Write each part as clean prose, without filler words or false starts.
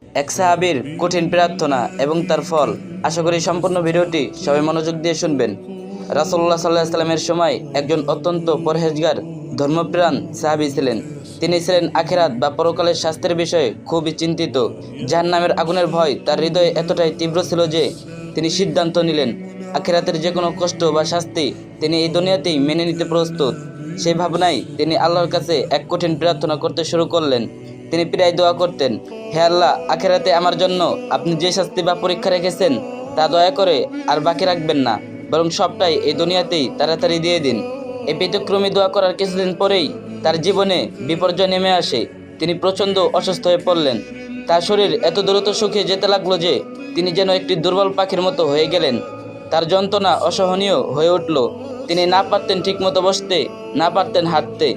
এক সাহাবীর কঠিন প্রার্থনা এবং তার ফল। আশা করি সম্পূর্ণ ভিডিওটি সবাই মনোযোগ দিয়ে শুনবেন। রাসূলুল্লাহ সাল্লাল্লাহু আলাইহি ওয়াসাল্লামের সময় একজন অত্যন্ত পরহেজগার ধর্মপ্রাণ সাহাবী ছিলেন। তিনি ছিলেন আখিরাত বা পরকালের শাস্তির বিষয়ে খুবই চিন্তিত। জাহান্নামের আগুনের ভয় তার হৃদয়ে এতটাই তীব্র ছিল যে তিনি সিদ্ধান্ত নিলেন আখিরাতের যে কোনো কষ্ট বা শাস্তি তিনি এই দুনিয়াতেই মেনে নিতে প্রস্তুত। সেই ভাবনায় তিনি আল্লাহর কাছে এক কঠিন প্রার্থনা করতে শুরু করলেন। তিনি প্রায় দোয়া করতেন, হে আল্লাহ, আখিরাতে আমার জন্য আপনি যে শাস্তি বা পরীক্ষা রেখেছেন তা দয়া করে আর বাকি রাখবেন না, বরং সবটাই এই দুনিয়াতেই তাড়াতাড়ি দিয়ে দিন। এই ব্যতিক্রমী দোয়া করার কিছুদিন পরেই তার জীবনে বিপর্যয় নেমে আসে। তিনি প্রচণ্ড অসুস্থ হয়ে পড়লেন। তার শরীর এত দ্রুত শুকিয়ে যেতে লাগলো যে তিনি যেন একটি দুর্বল পাখির মতো হয়ে গেলেন। তার যন্ত্রণা অসহনীয় হয়ে উঠল। তিনি না পারতেন ঠিকমতো বসতে, না পারতেন হাঁটতে।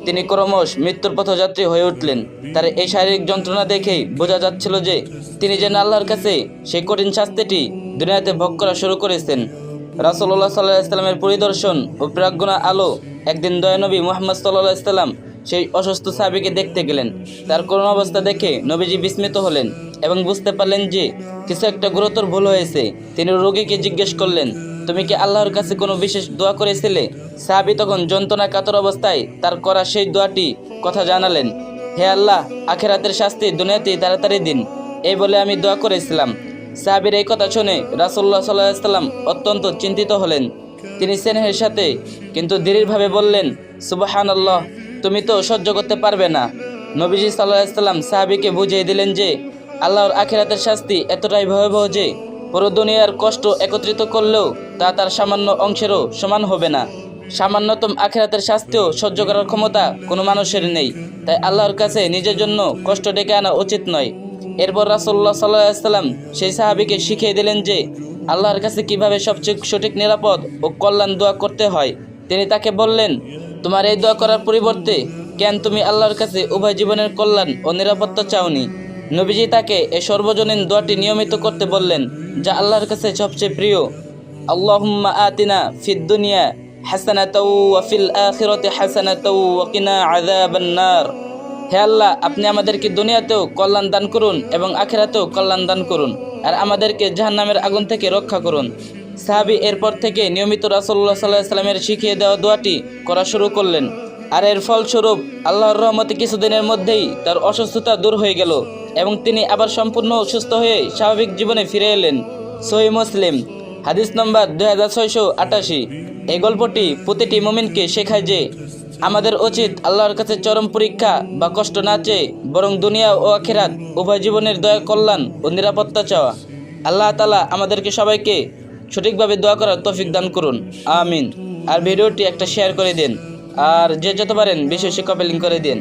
তিনি ক্রমশ মৃত্যুর পথযাত্রী হয়ে উঠলেন। তার এই শারীরিক যন্ত্রণা দেখেই বোঝা যাচ্ছিল যে তিনি যেন আল্লাহর কাছে সেই কঠিন শাস্তিটি দুনিয়াতে ভোগ করা শুরু করেছেন। রাসূলুল্লাহ সাল্লাল্লাহু আলাইহি ওয়াসাল্লামের পরিদর্শন ও প্রাজ্ঞার আলো একদিন দয়ানবী মুহাম্মদ সাল্লাল্লাহু আলাইহি ওয়াসাল্লাম সেই অসুস্থ সাহাবীকে দেখতে গেলেন। তার করুণ অবস্থা দেখে নবীজি বিস্মিত হলেন এবং বুঝতে পারলেন যে কিছু একটা গুরুতর ভুল হয়েছে। তিনি রোগীকে জিজ্ঞেস করলেন, তুমি কি আল্লাহর কাছে কোনো বিশেষ দোয়া করেছিলে? সাহাবী তখন যন্ত্রণা কাতর অবস্থায় তার করা সেই দোয়াটি কথা জানালেন, হে আল্লাহ, আখিরাতের শাস্তি দুনিয়াতেই তাড়াতাড়ি দিন, এই বলে আমি দোয়া করেছিলাম। সাহাবীর এই কথা শুনে রাসূলুল্লাহ সাল্লাল্লাহু আলাইহি ওয়াসাল্লাম অত্যন্ত চিন্তিত হলেন। তিনি স্নেহের সাথে কিন্তু দৃঢ়ভাবে বললেন, সুবহানাল্লাহ, তুমি তো সহ্য করতে পারবে না। নবীজি সাল্লাল্লাহু আলাইহি ওয়াসাল্লাম সাহাবীকে বুঝিয়ে দিলেন যে আল্লাহর আখিরাতের শাস্তি এতটাই ভয়াবহ যে পুরো দুনিয়ার কষ্ট একত্রিত করলেও তা তার সামান্য অংশেরও সমান হবে না। সামান্যতম আখিরাতের শাস্তিও সহ্য করার ক্ষমতা কোনো মানুষের নেই। তাই আল্লাহর কাছে নিজের জন্য কষ্ট ডেকে আনা উচিত নয়। এরপর রাসূলুল্লাহ সাল্লাল্লাহু আলাইহি ওয়াসাল্লাম সেই সাহাবীকে শিখিয়ে দিলেন যে আল্লাহর কাছে কিভাবে সবচেয়ে সঠিক নিরাপদ ও কল্যাণ দোয়া করতে হয়। তিনি তাকে বললেন, তোমার এই দোয়া করার পরিবর্তে কেন তুমি আল্লাহর কাছে উভয় জীবনের কল্যাণ ও নিরাপত্তা চাওনি? নবীজি তাকে এই সর্বজনীন দোয়াটি নিয়মিত করতে বললেন, যা আল্লাহর কাছে সবচেয়ে প্রিয়। আল্লাহুম্মা আতিনা ফিদ দুনিয়া হাসানাতাও ওয়া ফিল আখিরাতি হাসানাতাও ওয়া কিনা আযাবান নার। হে আল্লাহ, আপনি আমাদেরকে দুনিয়াতেও কল্যাণ দান করুন এবং আখিরাতেও কল্যাণ দান করুন, আর আমাদেরকে জাহান্নামের আগুন থেকে রক্ষা করুন। সাহাবী এরপর থেকে নিয়মিত রাসূলুল্লাহ সাল্লাল্লাহু আলাইহি ওয়াসাল্লামের শিখিয়ে দেওয়া দোয়াটি করা শুরু করলেন। আর এর ফলস্বরূপ আল্লাহর রহমতে কিছুদিনের মধ্যেই তার অসুস্থতা দূর হয়ে গেল এবং তিনি আবার সম্পূর্ণ সুস্থ হয়ে স্বাভাবিক জীবনে ফিরে এলেন। সহিহ মুসলিম হাদিস নম্বর 2688। এই গল্পটি প্রতিটি মুমিনকে শেখায় যে আমাদের উচিত আল্লাহর কাছে চরম পরীক্ষা বা কষ্ট না চেয়ে বরং দুনিয়া ও আখিরাত উভয় জীবনের দয়া, কল্যাণ ও নিরাপত্তা চাওয়া। আল্লাহ তাআলা আমাদেরকে সবাইকে সঠিকভাবে দোয়া করার তৌফিক দান করুন, আমিন। আর ভিডিওটি একটা শেয়ার করে দিন, আর যে যত পারেন বেশি বেশি কপি লিঙ্ক করে দিন।